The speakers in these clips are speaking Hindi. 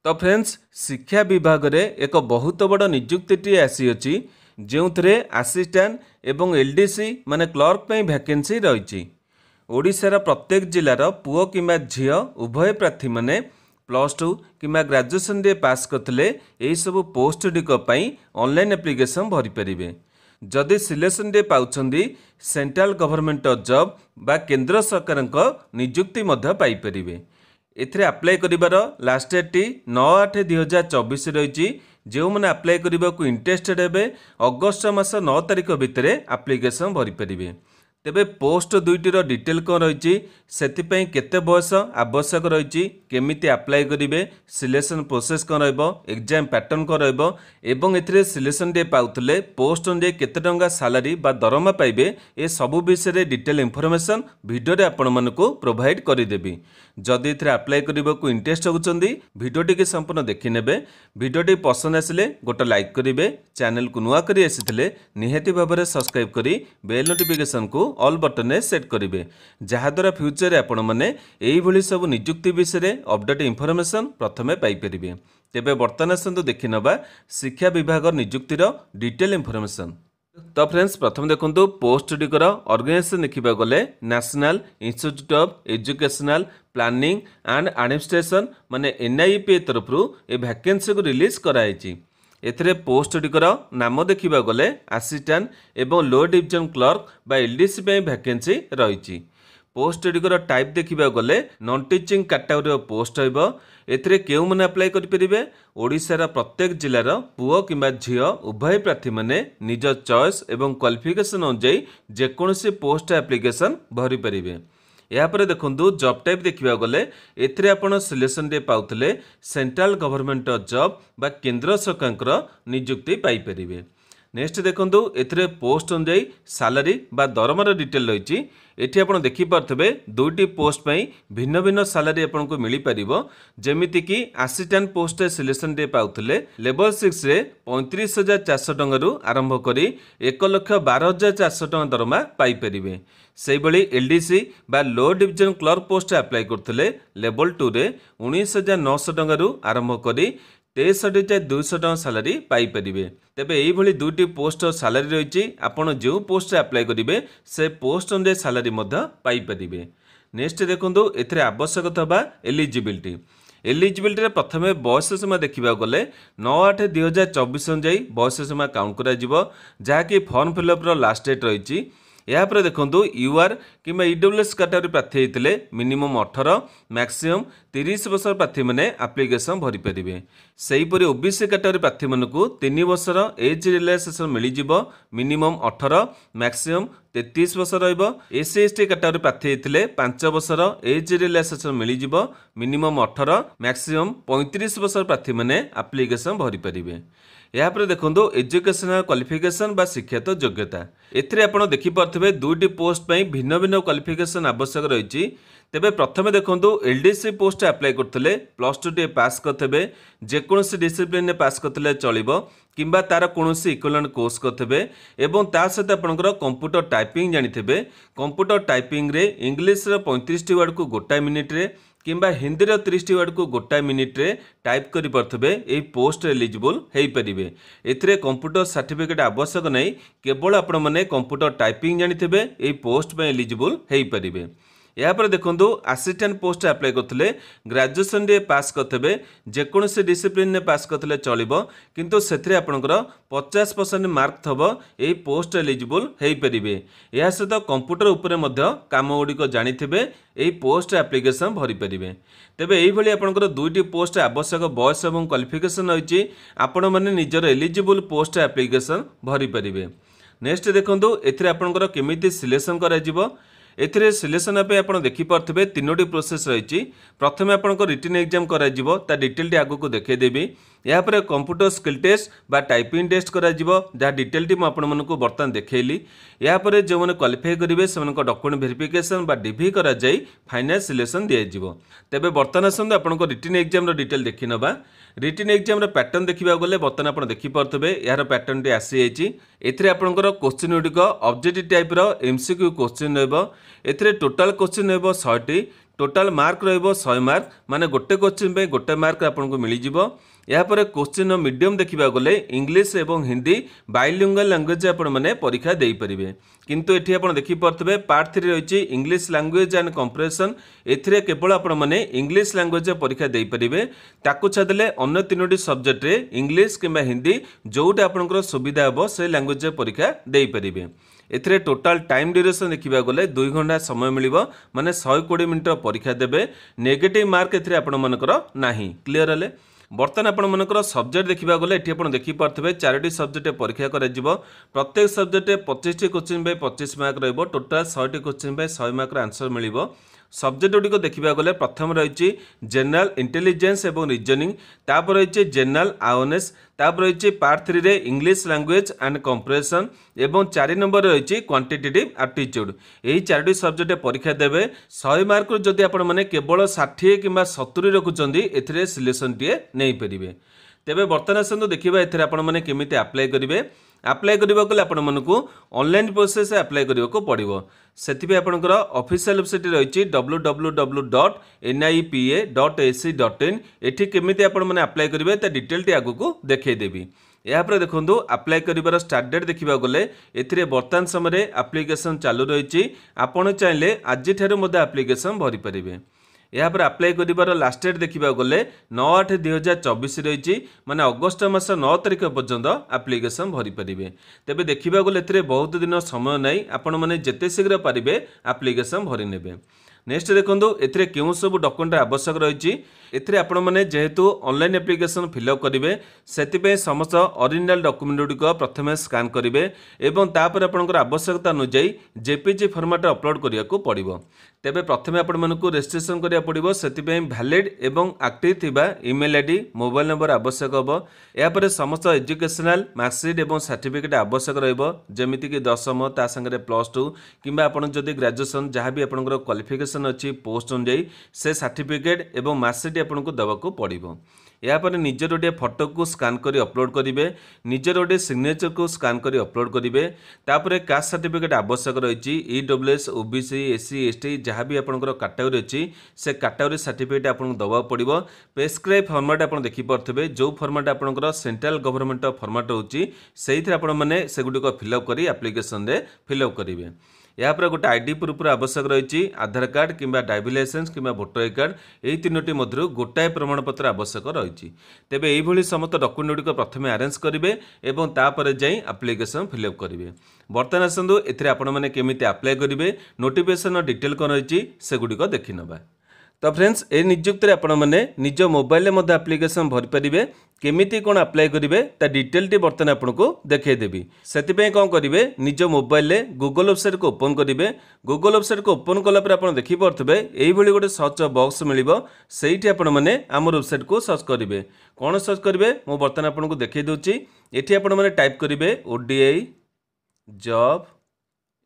तो फ्रेंड्स शिक्षा विभाग रे एक बहुत बड़ नियुक्ति आसी अछि जो थे आसिस्टेंट एवं एलडीसी माने क्लर्क पे वैकेंसी रही। ओडिशार प्रत्येक जिलार पुओ किंबा झियो उभय प्रार्थी माने +2 किंबा ग्रेजुएशन रे पास करथिले एही सब पोस्ट गुड़िक ऑनलाइन एप्लिकेशन भरी परिबे। जदि सिलेक्शन रे पाउछंदी सेंट्रल गवर्नमेंट जॉब बा केंद्र सरकार नियुक्ति मध्य पाई परिबे। एथिरे अप्लाई करिवार लास्ट डेट 9/8/2024 रही। जो मैंने अप्लाई करने को इंटरेस्टेड हेबे अगस्ट मास 9 तारिख भितर एप्लिकेशन भरी परिबे। तेबे पोस्ट दुईटर डिटेल कौन रही से केते बयस आवश्यक रही केमिति अप्लाई करेंगे सिलेक्शन प्रोसेस कौन एग्जाम पैटर्न कौन एवं एथिरे सिलेक्शन डे पाउतले पोस्ट अनुसार केते टंका सैलरी बा दरमा पाइबे ए सबु विषय डिटेल इनफॉरमेशन वीडियो रे आपण मानकु प्रोवाइड करिदेबी। जदि एथिरे अप्लाई करने को इंटरेस्ट होउछंदी वीडियोटी के संपूर्ण देखि नेबे। वीडियोटी पसंद आसिले गोटे लाइक करिवे, चैनल को नुआ करी आसिथिले निहाती भाबरे सब्सक्राइब करी बेल नोटिफिकेशन को ऑल बटन ने सेट करेंगे जहाद्वारा फ्यूचर आपण मैंने यही सब नियुक्ति विषय अपडेट इनफॉरमेशन प्रथमे पाइपर। तेबे वर्तमान आसतु देखि नबा शिक्षा विभाग नियुक्तिर डिटेल इनफॉरमेशन। तो फ्रेंड्स प्रथम देखंतु पोस्ट गुड़िकर ऑर्गेनाइजेशन देखा गले national institute of educational planning and administration माने NIEP तरफ ए वैकेंसी को रिलीज कराई। एथिरे पोस्ट गुड़िकर नाम देखा गले आसिस्टेंट एवं लो डिविजन क्लर्क बा LDC पे वैकेंसी रही। पोस्ट गुड़िकर टाइप देखा गले नॉन टीचिंग कैटेगरी पोस्ट होइबो। एथिरे केउ माने अप्लाई करि परिबे ओडिशार प्रत्येक जिलार पुओ किंबा झियो उभय प्रार्थी माने निज चॉइस एवं क्वालिफिकेशन अनुसार जेकोसी पोस्ट एप्लिकेशन भरी परिबे। यापर देखंतु जॉब टाइप देखा गले एथिरे आपण सिलेक्शन डे पाउतले सेंट्रल गवर्नमेंट जॉब बा केंद्र सरकार नियुक्ति पाई परिबे। नेक्स्ट देखंतु एथिरे पोस्ट अनुसार सैलरी बा दरमार डिटेल रही। एठी आपण देखि पारथबे दुईटी पोस्ट पई भिन्न भिन्न सैलरी आपण को मिली परिबो। जेमिति कि असिस्टेंट पोस्ट सिलेक्शन डे पाउतले लेवल 6 रे 35,400 टंका रु आरंभ करी 1,12,400 टंका दरमा पाई परिबे। सेही बळी LDC बा lower division clerk post apply करथले लेवल 2 रे 19,900 टंका रु आरंभ करी 63,200 टंका सैलरी पाई परिबे। तेबे एही भली दुईटी पोस्ट सैलरी रही आपण जो पोस्ट अप्लाई करिवे से पोस्ट अनुसार सैलरी मध्य पाई परिबे। नेक्स्ट देखंतु एथिरे आवश्यकता बा एलिजिबिलिटी। एलिजिबिलिटी रे प्रथमे बयस सीमा देखा गले 9/8/2024 अनुसार बयस सीमा काउंट करा जिवो जहाँकि फॉर्म फिलअप रो लास्ट डेट रही। यापर देखंतु UR किंबा EWS कैटेगरी प्रार्थी होते मिनिमम 18 मैक्सिमम 30 वर्ष प्रार्थी मैंने एप्लिकेशन भरी पारे। सेहीपरि OBC कैटेगरी प्रार्थी मानकु 3 वर्षर एज रिलैक्सेशन मिल जिवो मिनिमम 18 मैक्सिमम 33 वर्ष रहिबो। SC ST कैटेगरी प्रार्थी होते 5 वर्षर एज रिलैक्सेशन मिल जिवो मिनिमम 18 मैक्सिमम 35 वर्ष प्रार्थी मैंने एप्लिकेशन भरी पारे। यापर देखंतु एजुकेशनल क्वालिफिकेशन बा शिक्षागत योग्यता। एथिरे आपण देखि पारथबे दुईटी पोस्ट पई भिन्न भिन्न क्वालिफिकेशन आवश्यक रही। तेबे प्रथमे देखंतु LDC पोस्ट अप्लाई करथले +2 टे पास करथबे जेकोसी डिसिप्लिन ने पास करथले चलिबो किंबा तार कोनोसी इक्विवेलेंट कोर्स करथबे एवं ता सहित आपनकर कंप्यूटर टाइपिंग जानिथबे। कंप्यूटर टाइपिंग रे इंग्लिश रे 35 वर्ड को गोटा मिनिट रे किंबा हिंदी रे 30 वर्ड को गोटा मिनिट रे टाइप करि परथबे ए पोस्ट एलिजिबल हेई परिबे। एथिरे कंप्यूटर सर्टिफिकेट आवश्यक नहीं केवल आपण माने कंप्यूटर टाइपिंग जानिथबे ए पोस्ट पे एलिजिबल हेई परिबे। यापर देखंतु असिस्टेंट पोस्ट अप्लाई करथले ग्रेजुएशन रे पास करथबे जेकोसी डिसिप्लिन ने पास करथले चलिबो किंतु सेथरे आपनकर 50% मार्क थबो एही पोस्ट एलिजिबल हेई परिबे। या सहित कंप्यूटर उपरे मध्य काम गुड़िक जानिथिबे एही पोस्ट एप्लिकेशन भरी परिबे। तेबे एही भली आपनकर दुईटी पोस्ट आवश्यक बयस एवं क्वालिफिकेशन रही आपण माने निजर एलिजिबल पोस्ट एप्लिकेशन भरी परिबे। नेक्स्ट देखंतु एथिरे आपनकर केमिति सिलेक्शन करा जिवो। एथिरे सिलेक्शन पे आपण देखि पारथबे तीनोटी प्रोसेस रही। प्रथमे आपनको रिटन एग्जाम करा जिवो ता डिटेल टी आगु को देखे देबी। या पर कंप्यूटर स्किल टेस्ट बा टाइपिंग टेस्ट करा जिवो जहाँ डिटेल टी आपण मानकु बर्तमान देखैली। या पर जो माने क्वालिफाई करिवे सेमानक डॉक्यूमेंट वेरिफिकेशन बा DV करा जाई फाइनल सिलेक्शन दिया जिवो। तेबे बर्तमान आसंतु आपनको रिटन एग्जाम रो डिटेल देखि नबा। रिटन एग्जाम पैटर्न देखा गले बर्तमान आप देखिपे यार पैटर्न टी आसी जाइए आपंकर क्वेश्चन गुड़िक ऑब्जेक्टिव टाइप एमसीक्यू क्वेश्चन रही टोटाल क्वेश्चन रही 100टी टोटाल मार्क रही मार्क माने गोटे क्वेश्चन पे गोटे मार्क आपको मिल जाव यापर क्वेश्चन मीडियम देखा गले इंग्लिश एवं हिंदी बाइलिंगुअल लैंग्वेज आपने परीक्षा दे पारे किंतु एठी आप देखिपे पार्ट 3 रही इंग्लिश लैंग्वेज एंड कंप्रेशन एथिरे केवल आपने इंग्लिश लैंग्वेज परीक्षा दे पारे ताकू छाड़े अन्य 3टी सब्जेक्ट रे इंग्लिश किंबा हिंदी जोटा आपंकर सुविधा हे से लैंग्वेज परीक्षा दे पारे एथिरे टोटाल टाइम ड्यूरेशन देखा गले 2 घंटा समय मिल माने 120 मिनट परीक्षा देवे नेगेटिव मार्क एथिरे आपनकर नाही क्लियर हेले बर्तमान आपंकर सब्जेक्ट देखा गले ये आप देखिपे 4टी सब्जेक्ट परीक्षा कर प्रत्येक सब्जेक्ट 25टी क्वेश्चन पे 25 मार्क टोटाल 100टी क्वेश्चन पे 100 मार्क आंसर मिल सब्जेक्ट गुड़िक देखा गले प्रथम रही जनरल इंटेलिजेंस एवं रिजनिंग तापर रही जनरल अवेयरनेस तापर रही पार्ट 3 रे इंग्लिश लैंग्वेज एंड कंप्रेशन एवं 4 नंबर रही क्वांटिटेटिव एप्टीट्यूड यही 4टी सब्जेक्ट परीक्षा देवे 100 मार्क जदि आपने केवल 60 कि 70 रखुंट ए सिलेक्शन टीए नहीं पारे तेरे बर्तमान आसतु देखा एथिरे आपने केमिति अप्लाई करेंगे अप्लाई करने को आपको ऑनलाइन प्रोसेस अप्लाई करने को पड़ो से आपंकर ऑफिशियल वेबसाइट रही www.nipa.ac.in एठी केमिति आपने अप्लाई करेंगे ता डिटेल टी आगु देखईदेवी यापर देखो अप्लाई कर स्टार्ट डेट देखा गले ए बर्तमान समय एप्लिकेशन चालू रही आपड़ चाहिए आज एप्लिकेशन भरी पारे यापर अप्लाई कर लास्ट डेट देखा गले 9/8/2024 रही माने अगस्ट मास 9 तारिख पर्यंत एप्लिकेशन भरी पारे तेबे देखा गले ए बहुत दिन समय नहीं आपण मैंने जिते शीघ्र पारे एप्लिकेशन भरी ने नेक्स्ट देखो ए क्यों सब डॉक्यूमेंट आवश्यक रही आपने जेहेतु ऑनलाइन एप्लिकेशन फिलअप करेंगे से समस्त ओरिजिनल डॉक्यूमेंट गुड़िक प्रथम स्कान करेंगे एवं तापर आपंकर आवश्यकता अनुजाई जेपीजी फॉर्मेट अपलोड करने को पड़ो तेबे प्रथम आपको रजिस्ट्रेशन करा पड़ो से वैलिड एवं एक्टिव थिबा ईमेल आईडी मोबाइल नंबर आवश्यक हम यापर समस्त एजुकेशनल मार्कशीट एवं सर्टिफिकेट आवश्यक रमितिक दशम ता संगे +2 कि जदि ग्रेजुएशन जहाँ भी आपंकर क्वालिफिकेशन अच्छी पोस्ट अनुजाई से सर्टिफिकेट एवं मार्कशीट आपको देवाक पड़ो यापर निजर गोटे फोटो को स्कान करी अपलोड करेंगे निजर गोटे सिग्नेचर को स्कान करी अपलोड करेंगे तापर कास्ट सर्टिफिकेट आवश्यक रही EWS OBC SC ST जहाँ भी आपंकर कैटेगरी अच्छी से कैटेगरी सर्टिफिकेट आपको देवा पड़ो प्रेस्क्राइब फॉर्मेट आप देखिपे जो फॉर्मेट आपंकर सेंट्रल गवर्नमेंट फॉर्मेट होची से आपने सेगुड़िक फिलअप कर एप्लिकेशन रे फिलअप करेंगे यापर गोटे आईडी प्रूफ आवश्यक रही आधार कार्ड किंबा ड्राइविंग लाइसेंस किंबा वोटर आई कार्ड यही 3टी मध्य गोटाए प्रमाणपत्र आवश्यक रही तेबे यही समस्त डॉक्यूमेंट गुड़िक प्रथम अरेंज करेंगे और तापर जाई एप्लिकेशन फिलअप करेंगे बर्तमान आसतु एथिरे आपने केमिति अप्लाई करेंगे नोटिफिकेशन डिटेल कौन रही से गुड़िक देखि नबा तो फ्रेंड्स ए नियुक्ति आपने निज मोबाइल में एप्लिकेशन भरी पारे केमिति कौन अप्लाई करेंगे ता डिटेल टी बर्तमान आपको देखईदेवी से कौन करेंगे निज मोबाइल गूगल वेबसाइट को ओपन करेंगे गूगल वेबसाइट को ओपन कलापर आप देखिपे यही गोटे सर्च बॉक्स मिल से आपने आम वेबसाइट को सर्च करेंगे कौन सर्च करेंगे मुझे बर्तमान आपको देखई दूची ये आपने टाइप करेंगे ODI जॉब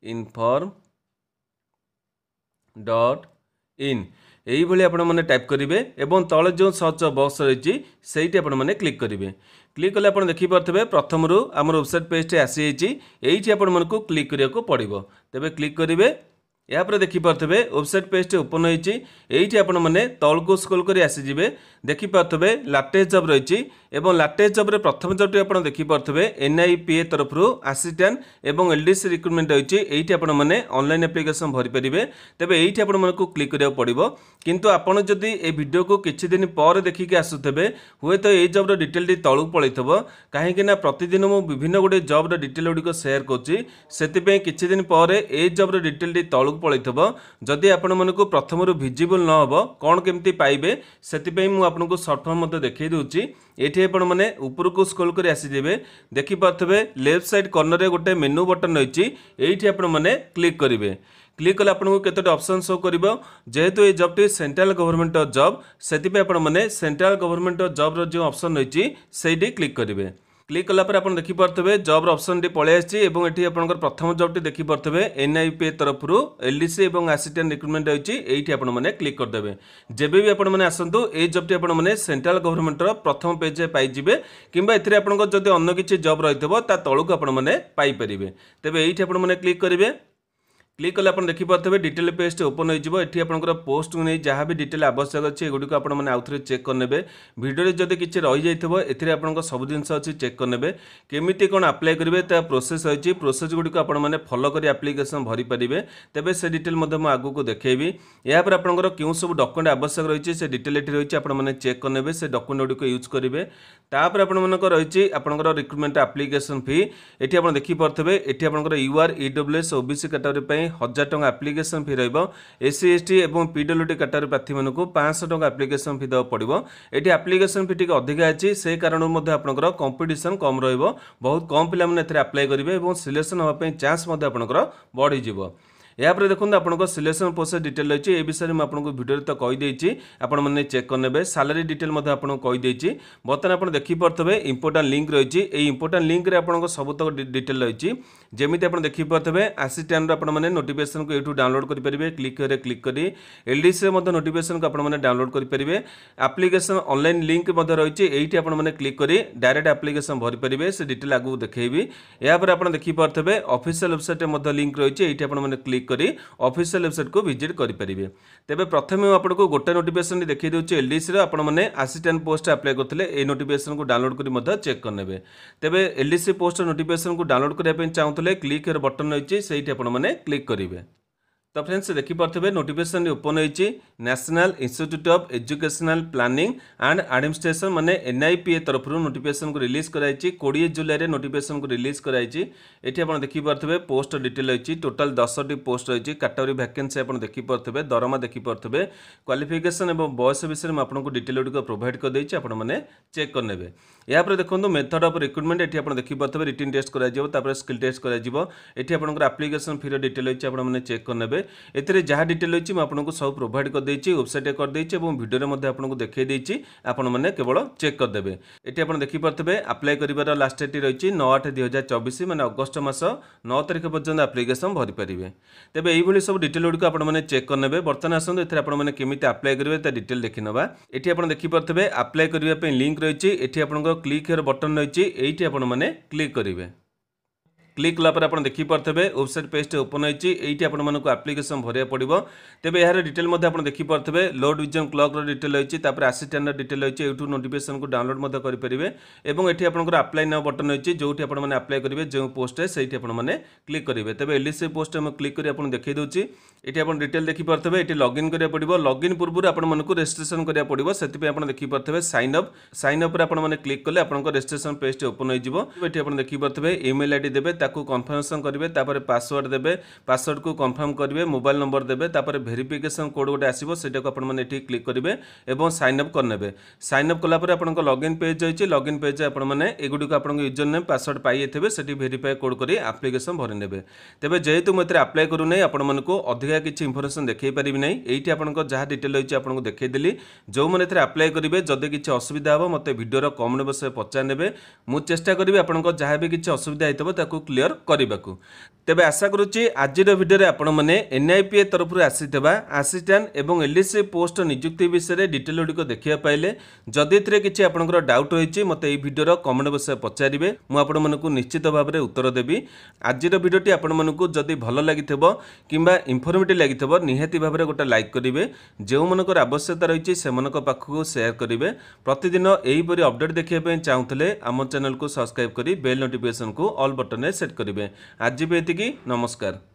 इनफॉर्म.in यही आपने टाइप करेंगे और तले जो सर्च बॉक्स रही से क्लिक करेंगे क्लिक कले आप देखिपे प्रथम रू आम वेबसाइट पेज आसी यही आपको क्लिक करने को पड़ो तेरे क्लिक करेंगे यापर देखिपे वेबसाइट पेज ओपन होती आपने तल को स्क्रॉल कर आसीजे देखिपे लाटेस्ट जॉब रही लाटेस्ट जॉब प्रथम जॉब आप देखिपे NIPA तरफ असिस्टेंट एवं LDC रिक्रुटमेंट रही ये आपने ऑनलाइन एप्लिकेशन भरी पारे तेरे ये आपको क्लिक करा पड़ो किंतु आपड़ जदि ये वीडियो को किछि दिन पर देखिक आसुथे हुए तो ये जॉब डिटेल टी तलू पलैथ कहीं प्रतिदिन मुझे विभिन्न गोटे जॉब डिटेल गुड़िक सेयार करुँच किछि दिन पर ए जॉब डिटेल टी तलू पलैथ जदि आपण मानक प्रथम भिजिबल न हो कौन केमती पाइबे से मुझे सर्ट फॉर्म देखई दूची ये आपने ऊपर को स्क्रॉल कर आसीजे देखिपे लेफ्ट साइड कॉर्नर गोटे मेनू बटन रही ये आपने क्लिक करेंगे क्लिक कले आपको केतोटी ऑप्शन शो कर जेहेतु ये job T central government job से आपने सेंट्रल गवर्नमेंट जॉब जो ऑप्शन रही से क्लिक करेंगे क्लिक कलापर आप देखिपे जॉब ऑप्शन टी पलि आसी आपंकर प्रथम जॉब टी देखिपे एनआईपीए तरफ एलडीसी और असिस्टेंट रिक्रुटमेंट रही ये आपने क्लिक करदे। जब भी आपने आसतु ये जॉब टी आपने सेंट्रल गवर्नमेंट प्रथम पेज पाइबे कि आपंकर अन्य किसी जॉब रही है तौक आपने पाइपर। तेज ये आपने क्लिक करेंगे। क्लिक कले आप देखिपे डिटेल पेज ओपन हो पोस्ट को नहीं जहाँ भी डिटेल आवश्यक अच्छे एगुड़ी आप आउे चेक करने। भिडियो जब किसी रही जाए आप सब जिन अच्छी चेक करने केमी कौन अप्लाई करेंगे ता प्रोसेस रही प्रोसेस गुड़ी आपने फॉलो कर एप्लिकेशन भरी पारे। तेज से डिटेल आगू को देखेबी यापर आपंकर क्यों सब डॉक्यूमेंट आवश्यक रही है डिटेल ये रही है चेक करने से डॉक्यूमेंट गुड़ी यूज करेंगे। तापर आपंकर रही आपंकर रिक्रुटमेंट एप्लिकेशन फी ये आप देखिपे ये आपंकर यूआर ईडब्ल्यूएस ओबीसी कैटेगरी 1000 टंका एप्लिकेशन फी एससी एसटी और पीडब्ल्यूडी कैटेगरी प्रार्थी मानक 500 टंका एप्लिकेशन फी देवा पड़ो। ये एप्लिकेशन फी टी अधिका अच्छी से कारण आपंकर कंपटीशन कम बहुत कम पे अप्लाई करेंगे और सिलेक्शन होगापी चान्स आपंकर बढ़ीज। यापर देखो आपंकर सिलेक्शन प्रोसेस डिटेल रही है ये विषय में आपको वीडियो तो कहीदे आपने चेक करने सालारी डिटेल आपको कहीदे। बर्तमान आप देखिपे इंपोर्टां लिंक रही है इंपोर्टां लिंक रे आपको सबुतक डिटेल रही है जमी आप देखिपे असिस्टेंट आपने नोटिफिकेशन को यूँ डाउनलोड करेंगे। क्लिक कर एलडीसी नोटिफिकेशन को आपने डाउनलोड करेंगे। एप्लिकेशन ऑनलाइन लिंक रही है ये आपने क्लिक कर डायरेक्ट एप्लिकेशन भरी पारे से डिटेल आगू देखेबी। यापर आप देखिपे ऑफिशियल वेबसाइट लिंक रही है ये आपने क्लिक करी ऑफिशियल वेबसाइट को विजिट करेंगे। तेज प्रथम आपको गोटे नोटिफिकेशन देखिए दूसरे एलडीसी आपने असिस्टेंट पोस्ट अप्लाई करते ये नोटिफिकेशन को डाउनलोड कर चेक करने। तेज एलडीसी पोस्ट नोटिफिकेशन को डाउनलोड करने चाहूँगे क्लिक बटन रही है से आपने क्लिक करेंगे। तो फ्रेंड्स देखिपे नोटिफिकेशन ओपन होती national institute of educational planning and administration माने एनआईपीए तरफ नोटिफिकेशन को रिलीज कराई 20 जुलाई नोटिफिकेशन को रिलीज कराई। ये आप देखिपे पोस्ट डिटेल रही टोटाल 10टी पोस्ट रही कैटेगरी वैकेंसी आप देखिपे दरमा देखिपे क्वालिफिकेशन और बयस विषय में आपको डिटेल गुड प्रोवाइड करदे आपने चेक करने। यापर देखो मेथड ऑफ रिक्रुटमेंट ये आप देखिपे रिटन टेस्ट कर स्किल टेस्ट कर एप्लिकेशन फी डिटेल रही आपने चेक करने। एथिरे जहाँ डिटेल रही आपको सब प्रोवाइड करदे वेबसाइट करदे भिडियो आपको देखी आपण मैंने केवल चेक करदे। ये आप देखिपे अप्लाई कर लास्ट डेट रही 9/8/2024 मैंने अगस्ट मास 9 तारिख पर्यटन एप्लिकेशन भरी पारे। तेज ये सब डिटेल गुड़िक आपने चेक करने। बर्तमान आसतु ये आपने केमी अप्लाई करेंगे डिटेल देखी ना। ये आप देखिपे अप्लाई करने लिंक रही है ये आप क्लिक हियर बटन रही है ये आपने क्लिक करेंगे। क्लिक कलापर आप देखिपे वेबसाइट पेज ओपन होती ये आपको एप्लिकेशन भरिया पड़ो। तेज यार डिटेल आप देखिपे लोड विजन क्लॉक डिटेल रही है असिस्टेंट डिटेल रही है यूट्यूब नोटिफिकेशन को डाउनलोड करेंगे। ये आपंकर अप्लाई नाउ बटन रही है जो आपने अप्लाई करेंगे जो पोस्ट है से आपने क्लिक करेंगे। तेज एलडीसी पोस्ट में क्लिक कर देखी दूसरी ये आप डिटेल देखिपे ये लॉगिन करा पड़ो। लॉगिन पूर्व आपको रेजिस्ट्रेशन करा पड़ो से देखिपे साइन अप आपने क्लिक कले आप रेजिस्ट्रेशन पेज ओपन हो देखिपे ईमेल आईडी देवे कन्फर्मेशन करेंगे पासवर्ड देवे पासवर्ड को कन्फर्म करेंगे मोबाइल नंबर देवे वेरिफिकेशन कोड गोटे आसो से क्लिक करेंगे और साइन अप करने। साइन अप कलापर आप लॉगिन पेज रही लॉगिन पेज आपने एगुड़ी आप यूजर नेम पासवर्ड पाई थे से वेरीफाई कोड कर एप्लिकेशन भरी ने। तेज जेहेतु मुझे अप्लाई करूना आपको अधिका किसी इनफर्मेशन देखी पारि ना ये आपको जहाँ डिटेल रही है आपको देखईदेली जो मैंने अप्लाई करेंगे जदि किसी असुविधा हो मत भिडियो कमेंट बक्स में पचार ने मुझे चेष्टा करी आपको जहाँ भी किसी असुविधा होता क्लीयर करने को। तेबे आशा करुच्ची आज भिडियो आपण मैंने एनआईपीए तरफ आसीथिबा असिस्टेंट एवं एलडीसी पोस्ट नियुक्ति विषय डिटेल गुड़िक देखा पाइले जदि किसी आपंकर डाउट रही मत ये भिडियो कमेंट बक्स में पचारे मुझे निश्चित भाव में उत्तर देवी। आज भिडियोटी आपको जदि भल लगी कि इनफर्मेटिव लगी निहाती भाव में गोटे लाइक करेंगे जो मनकर आवश्यकता रही से पाखक सेयार करेंगे। प्रतिदिन यहीपरि अपडेट देखा चाहूँगे आम चैनल को सब्सक्राइब कर बेल नोटिफिकेशन को ऑल बटन में सेट करेंगे। आज भी एतिकी नमस्कार।